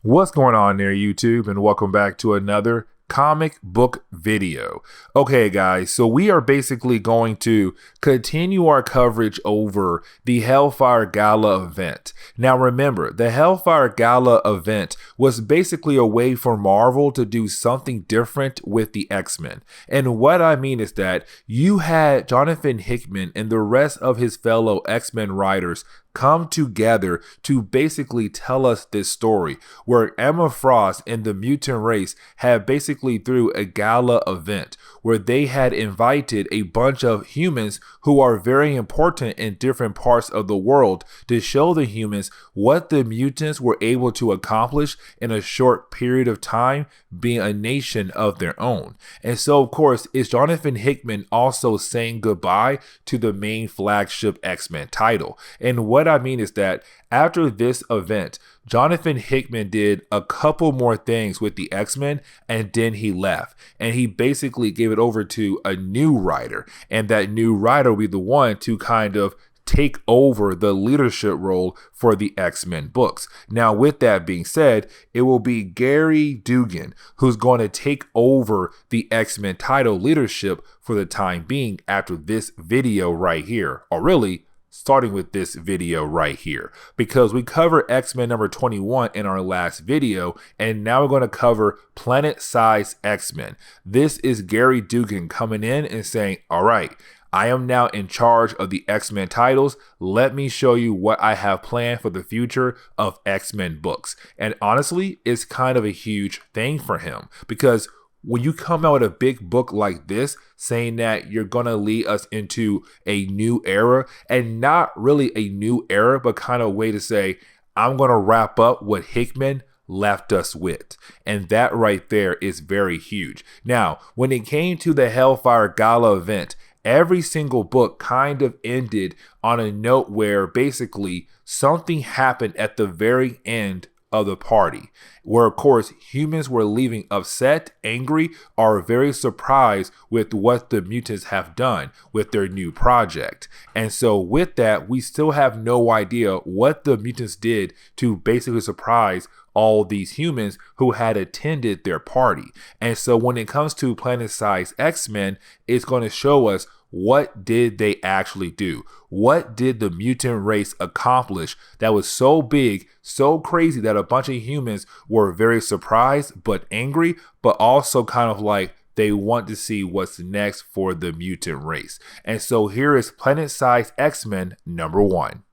What's going on there, YouTube, and welcome back to another comic book video. Okay, guys, so we are basically going to continue our coverage over the Hellfire Gala event. Now, remember, the Hellfire Gala event was basically a way for Marvel to do something different with the X-Men. And what I mean is that you had Jonathan Hickman and the rest of his fellow X-Men writers come together to basically tell us this story where Emma Frost and the mutant race had basically through a gala event where they had invited a bunch of humans who are very important in different parts of the world to show the humans what the mutants were able to accomplish in a short period of time, being a nation of their own. And so, of course, is Jonathan Hickman also saying goodbye to the main flagship X-Men title. And what I mean is that after this event, Jonathan Hickman did a couple more things with the X-Men and then he left. And he basically gave it over to a new writer. And that new writer will be the one to kind of take over the leadership role for the X-Men books. Now, with that being said, it will be Gary Dugan who's going to take over the X-Men title leadership for the time being after this video right here, or really starting with this video right here, because we covered X-Men number 21 in our last video, and now we're going to cover planet-sized X-Men. This is Gary Dugan coming in and saying, all right, I am now in charge of the X-Men titles. Let me show you what I have planned for the future of X-Men books. And honestly, it's kind of a huge thing for him, because when you come out with a big book like this, saying that you're going to lead us into a new era, and not really a new era, but kind of a way to say, I'm going to wrap up what Hickman left us with. And that right there is very huge. Now, when it came to the Hellfire Gala event, every single book kind of ended on a note where basically something happened at the very end of the party, where of course humans were leaving upset, angry, or very surprised with what the mutants have done with their new project. And so with that, we still have no idea what the mutants did to basically surprise all these humans who had attended their party. And so when it comes to planet-sized X-Men, it's going to show us what did they actually do? What did the mutant race accomplish that was so big, so crazy that a bunch of humans were very surprised but angry, but also kind of like they want to see what's next for the mutant race. And so here is planet-sized X-Men number 1.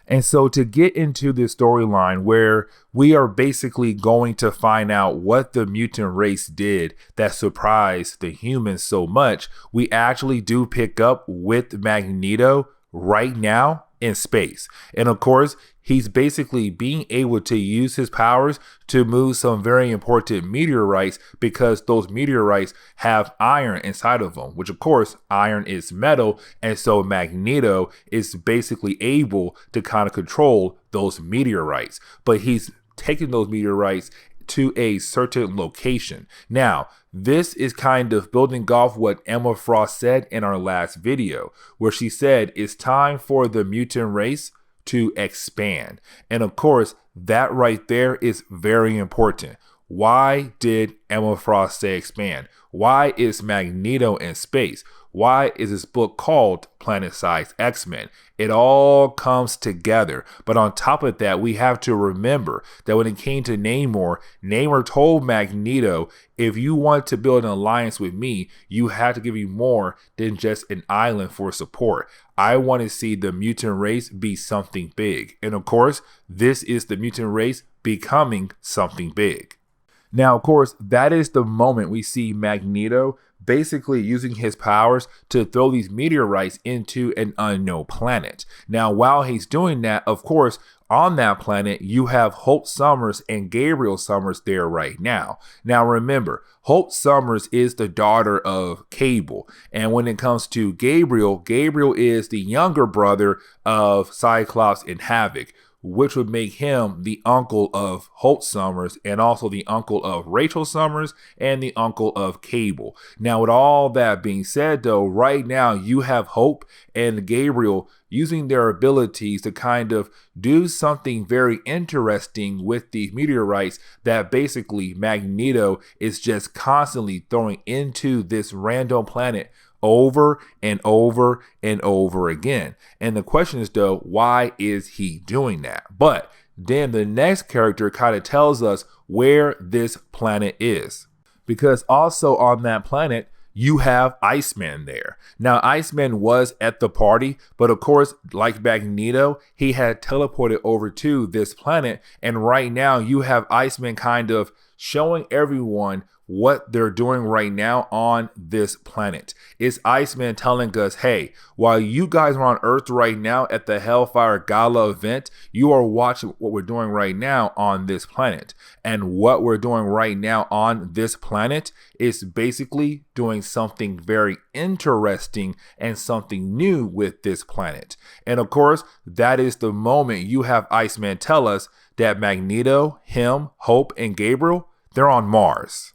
And so to get into this storyline where we are basically going to find out what the mutant race did that surprised the humans so much, we actually do pick up with Magneto right now in space. And of course, he's basically being able to use his powers to move some very important meteorites, because those meteorites have iron inside of them, which of course iron is metal. And so Magneto is basically able to kind of control those meteorites, but he's taking those meteorites to a certain location. Now, this is kind of building off what Emma Frost said in our last video, where she said it's time for the mutant race to expand. And of course, that right there is very important. Why did Emma Frost say expand? Why is Magneto in space? Why is this book called Planet-Sized X-Men? It all comes together. But on top of that, we have to remember that when it came to Namor, Namor told Magneto, if you want to build an alliance with me, you have to give me more than just an island for support. I want to see the mutant race be something big. And of course, this is the mutant race becoming something big. Now, of course, that is the moment we see Magneto basically using his powers to throw these meteorites into an unknown planet. Now, while he's doing that, of course, on that planet, you have Hope Summers and Gabriel Summers there right now. Now, remember, Hope Summers is the daughter of Cable. And when it comes to Gabriel, Gabriel is the younger brother of Cyclops and Havoc, which would make him the uncle of Holt Summers and also the uncle of Rachel Summers and the uncle of Cable. Now, with all that being said, though, right now you have Hope and Gabriel using their abilities to kind of do something very interesting with these meteorites that basically Magneto is just constantly throwing into this random planet over and over and over again. And the question is, though, why is he doing that? But then the next character kind of tells us where this planet is, because also on that planet you have Iceman there. Now, Iceman was at the party, but of course, like Magneto, he had teleported over to this planet. And right now you have Iceman kind of showing everyone what they're doing right now on this planet. It's Iceman telling us, hey, while you guys are on Earth right now at the Hellfire Gala event, you are watching what we're doing right now on this planet. And what we're doing right now on this planet is basically doing something very interesting and something new with this planet. And of course, that is the moment you have Iceman tell us that Magneto, him, Hope, and Gabriel, they're on Mars.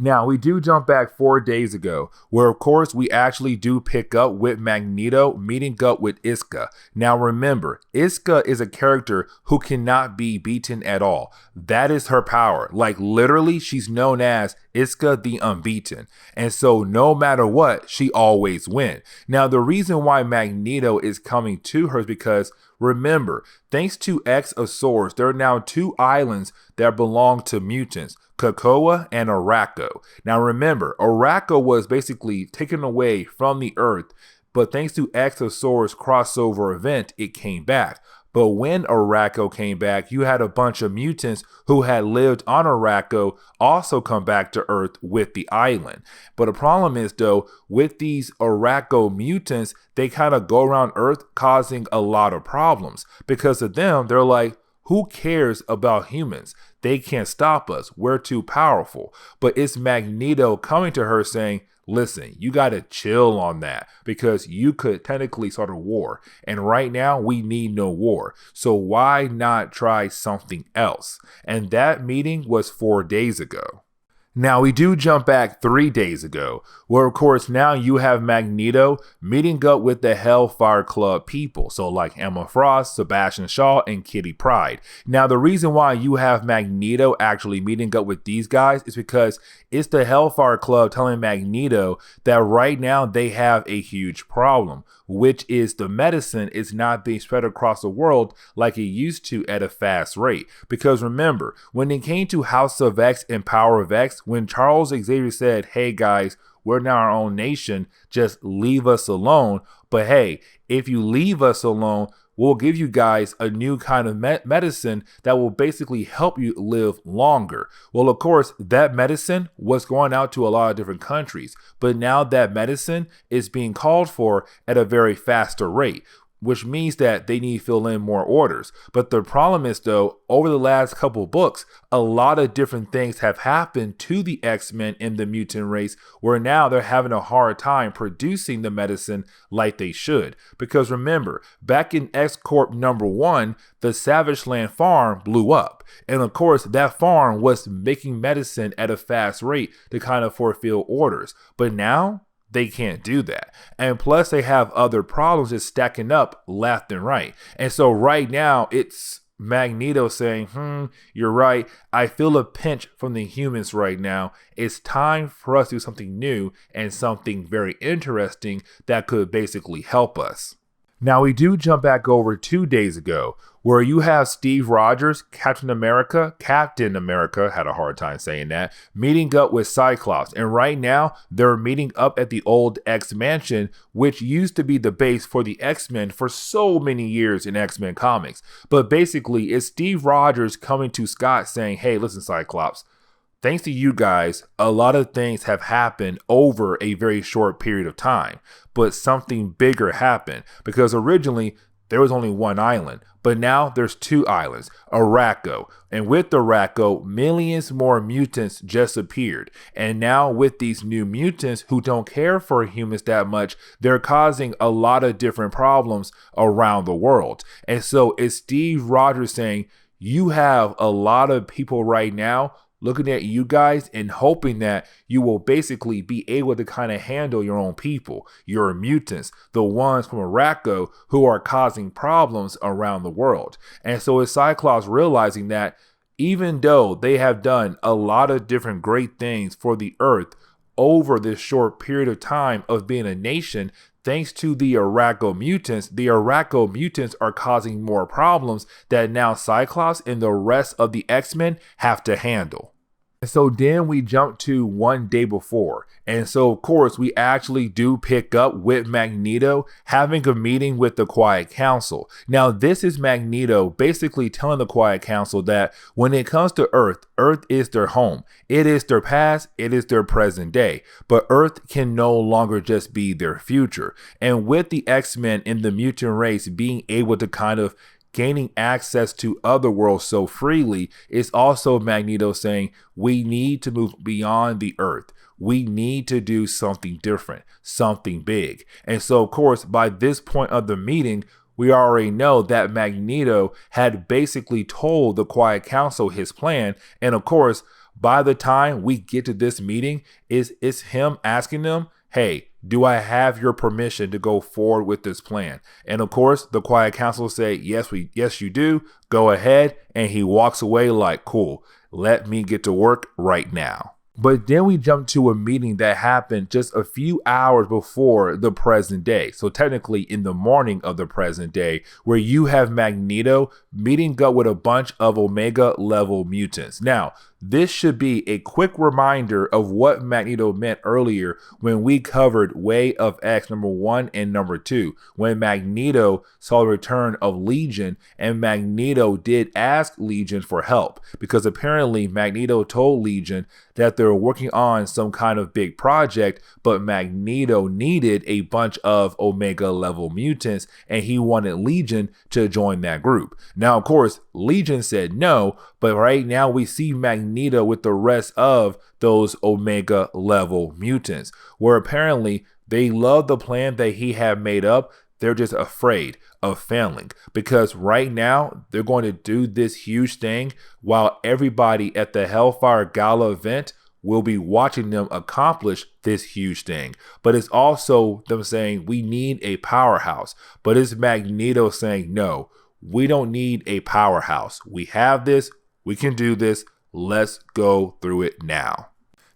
Now, we do jump back 4 days ago, where of course we actually do pick up with Magneto meeting up with Iska. Now remember, Iska is a character who cannot be beaten at all. That is her power. Like literally, she's known as Iska the Unbeaten. And so no matter what, she always wins. Now, the reason why Magneto is coming to her is because remember, thanks to X of Swords, there are now 2 islands that belong to mutants, COPPA and Arakko. Now remember, Arakko was basically taken away from the Earth, but thanks to X of Swords crossover event, it came back. But when Arakko came back, you had a bunch of mutants who had lived on Arakko also come back to Earth with the island. But the problem is, though, with these Arakko mutants, they kind of go around Earth causing a lot of problems. Because of them, they're like, who cares about humans? They can't stop us. We're too powerful. But it's Magneto coming to her saying, listen, you got to chill on that because you could technically start a war. And right now we need no war. So why not try something else? And that meeting was 4 days ago. Now, we do jump back 3 days ago, where of course now you have Magneto meeting up with the Hellfire Club people. So like Emma Frost, Sebastian Shaw, and Kitty Pryde. Now, the reason why you have Magneto actually meeting up with these guys is because it's the Hellfire Club telling Magneto that right now they have a huge problem, which is the medicine is not being spread across the world like it used to at a fast rate. Because remember, when it came to House of X and Power of X, when Charles Xavier said, hey guys, we're now our own nation, just leave us alone. But hey, if you leave us alone, we'll give you guys a new kind of medicine that will basically help you live longer. Well, of course, that medicine was going out to a lot of different countries, but now that medicine is being called for at a very faster rate, which means that they need to fill in more orders. But the problem is, though, over the last couple books, a lot of different things have happened to the X-Men in the mutant race, where now they're having a hard time producing the medicine like they should. Because remember, back in X-Corp #1, the Savage Land farm blew up. And of course, that farm was making medicine at a fast rate to kind of fulfill orders. But now, they can't do that. And plus they have other problems just stacking up left and right. And so right now it's Magneto saying, you're right. I feel a pinch from the humans right now. It's time for us to do something new and something very interesting that could basically help us. Now, we do jump back over 2 days ago, where you have Steve Rogers, Captain America, had a hard time saying that, meeting up with Cyclops. And right now, they're meeting up at the old X Mansion, which used to be the base for the X-Men for so many years in X-Men comics. But basically, it's Steve Rogers coming to Scott saying, hey, listen, Cyclops, thanks to you guys, a lot of things have happened over a very short period of time, but something bigger happened because originally there was only one island, but now there's two islands, Araco. And with Araco, millions more mutants just appeared. And now with these new mutants who don't care for humans that much, they're causing a lot of different problems around the world. And so it's Steve Rogers saying, you have a lot of people right now looking at you guys and hoping that you will basically be able to kind of handle your own people, your mutants, the ones from Araco who are causing problems around the world. And so it's Cyclops realizing that even though they have done a lot of different great things for the Earth over this short period of time of being a nation, thanks to the Araco mutants are causing more problems that now Cyclops and the rest of the X-Men have to handle. And so then we jump to one day before. And so, of course, we actually do pick up with Magneto having a meeting with the Quiet Council. Now, this is Magneto basically telling the Quiet Council that when it comes to Earth, Earth is their home. It is their past. It is their present day. But Earth can no longer just be their future. And with the X-Men and the mutant race being able to kind of gaining access to other worlds so freely, is also Magneto saying we need to move beyond the Earth. We need to do something different, something big. And so, of course, by this point of the meeting, we already know that Magneto had basically told the Quiet Council his plan. And of course, by the time we get to this meeting, it's him asking them, hey, do I have your permission to go forward with this plan? And of course, the Quiet Council say, yes, you do. Go ahead. And he walks away like, cool, let me get to work right now. But then we jump to a meeting that happened just a few hours before the present day. So technically in the morning of the present day, where you have Magneto meeting up with a bunch of Omega level mutants. Now, this should be a quick reminder of what Magneto meant earlier when we covered Way of X #1 and #2, when Magneto saw the return of Legion and Magneto did ask Legion for help, because apparently Magneto told Legion that they were working on some kind of big project, but Magneto needed a bunch of Omega level mutants and he wanted Legion to join that group. Now, of course, Legion said no, but right now we see Magneto with the rest of those Omega level mutants, where apparently they love the plan that he had made up. They're just afraid of failing, because right now they're going to do this huge thing while everybody at the Hellfire Gala event will be watching them accomplish this huge thing. But it's also them saying we need a powerhouse, but it's Magneto saying no, we don't need a powerhouse. We have this, we can do this, let's go through it now.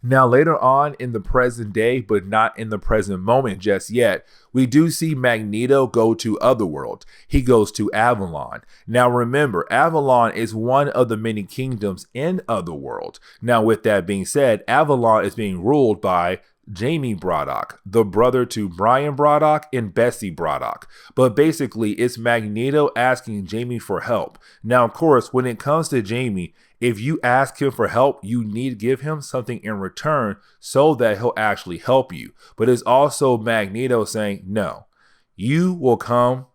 Now, later on in the present day, but not in the present moment just yet, we do see Magneto go to Otherworld. He goes to Avalon. Now, remember, Avalon is one of the many kingdoms in Otherworld. Now, with that being said, Avalon is being ruled by Jamie Braddock, the brother to Brian Braddock and Bessie Braddock. But basically, it's Magneto asking Jamie for help. Now, of course, when it comes to Jamie, if you ask him for help, you need to give him something in return so that he'll actually help you. But it's also Magneto saying, no, you will come,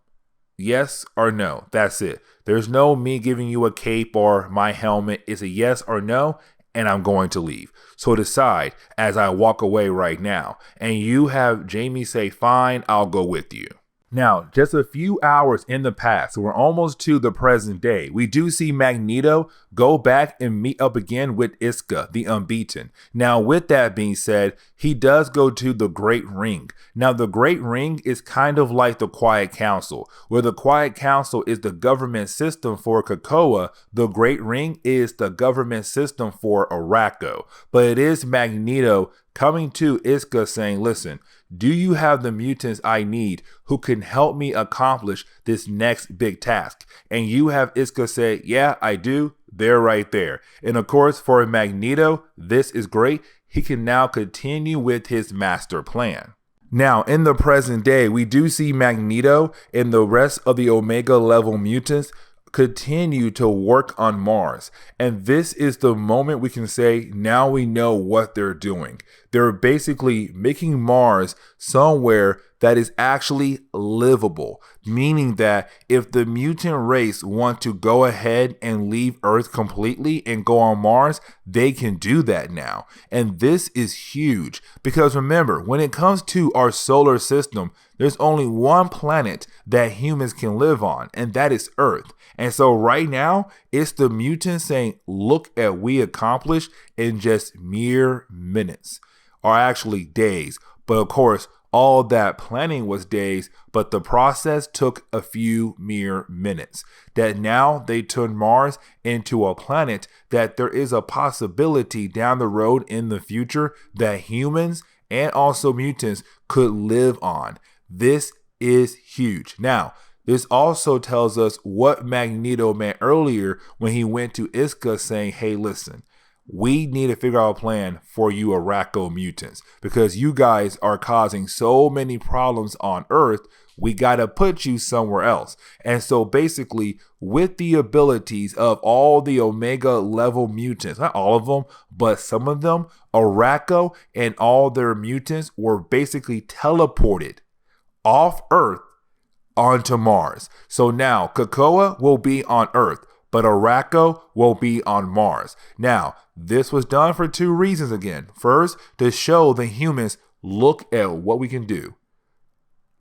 yes or no. That's it. There's no me giving you a cape or my helmet. It's a yes or no, and I'm going to leave. So decide as I walk away right now. And you have Jamie say, fine, I'll go with you. Now, just a few hours in the past, so we're almost to the present day, we do see Magneto go back and meet up again with Iska, the Unbeaten. Now, with that being said, he does go to the Great Ring. Now, the Great Ring is kind of like the Quiet Council, where the Quiet Council is the government system for COPPA. The Great Ring is the government system for Araco. But it is Magneto coming to Iska saying, listen, do you have the mutants I need who can help me accomplish this next big task? And you have Iska say, yeah, I do. They're right there. And of course, for Magneto, this is great. He can now continue with his master plan. Now, in the present day, we do see Magneto and the rest of the Omega level mutants continue to work on Mars. And this is the moment we can say, now we know what they're doing. They're basically making Mars somewhere that is actually livable, meaning that if the mutant race want to go ahead and leave Earth completely and go on Mars, they can do that now. And this is huge because remember, when it comes to our solar system, there's only one planet that humans can live on, and that is Earth. And so right now, it's the mutants saying, look at what we accomplished in just mere minutes, or actually days. But of course, all that planning was days, but the process took a few mere minutes. That now they turned Mars into a planet that there is a possibility down the road in the future that humans and also mutants could live on. This is huge. Now, this also tells us what Magneto meant earlier when he went to Iska saying, hey, listen, we need to figure out a plan for you Araco mutants because you guys are causing so many problems on Earth. We got to put you somewhere else. And so basically, with the abilities of all the Omega level mutants, not all of them, but some of them, Araco and all their mutants were basically teleported off Earth onto Mars. So now COPPA will be on Earth, but Araco will be on Mars. Now, this was done for two reasons again. First, to show the humans, look at what we can do.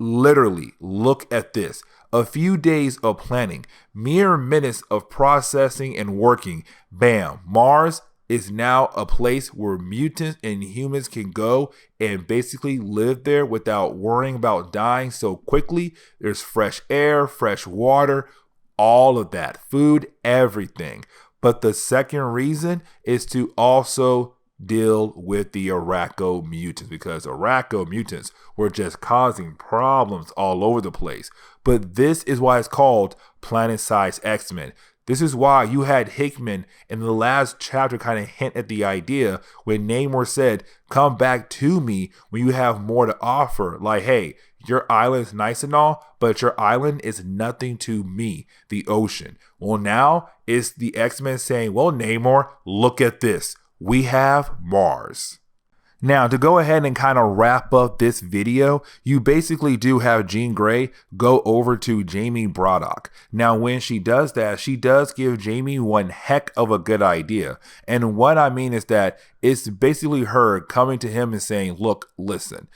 Literally, look at this. A few days of planning, mere minutes of processing and working. Bam, Mars is now a place where mutants and humans can go and basically live there without worrying about dying so quickly. There's fresh air, fresh water, all of that, food, everything. But the second reason is to also deal with the Araco mutants because Araco mutants were just causing problems all over the place. But this is why it's called Planet-Sized X-Men. This is why you had Hickman in the last chapter kind of hint at the idea when Namor said, come back to me when you have more to offer. Like, hey, your island's nice and all, but your island is nothing to me, the ocean. Well, now it's the X-Men saying, well, Namor, look at this. We have Mars. Now, to go ahead and kind of wrap up this video, you basically do have Jean Grey go over to Jamie Braddock. Now, when she does that, she does give Jamie one heck of a good idea. And what I mean is that it's basically her coming to him and saying, look, listen,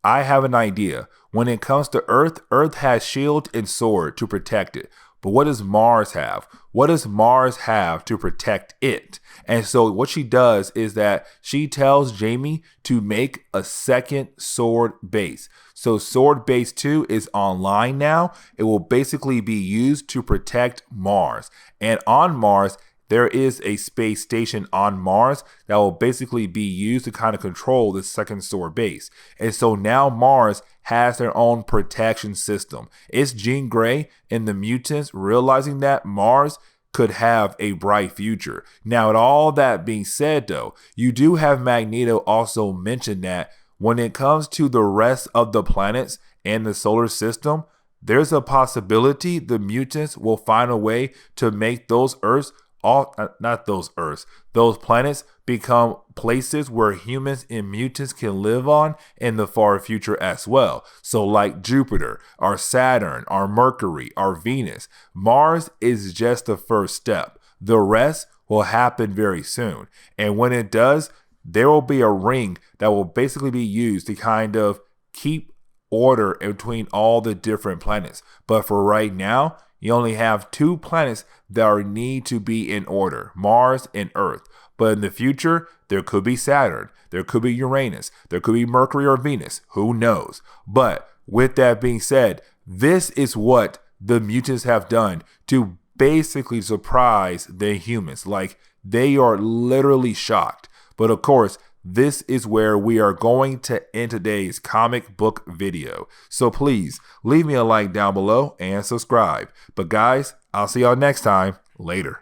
I have an idea. When it comes to Earth, Earth has shield and sword to protect it. But what does Mars have? What does Mars have to protect it? And so what she does is that she tells Jamie to make a second sword base. So sword base 2 is online now. It will basically be used to protect Mars. And on Mars, there is a space station on Mars that will basically be used to kind of control the second sword base. And so now Mars has their own protection system. It's Jean Grey and the mutants realizing that Mars could have a bright future. Now, with all that being said, though, you do have Magneto also mention that when it comes to the rest of the planets and the solar system, there's a possibility the mutants will find a way to make those Earths those planets become places where humans and mutants can live on in the far future as well. So like Jupiter, or Saturn, or Mercury, or Venus, Mars is just the first step. The rest will happen very soon. And when it does, there will be a ring that will basically be used to kind of keep order between all the different planets. But for right now, you only have two planets that need to be in order, Mars and Earth. But in the future, there could be Saturn, there could be Uranus, there could be Mercury or Venus, who knows? But with that being said, this is what the mutants have done to basically surprise the humans. Like, they are literally shocked. But of course, this is where we are going to end today's comic book video. So please leave me a like down below and subscribe. But guys, I'll see y'all next time. Later.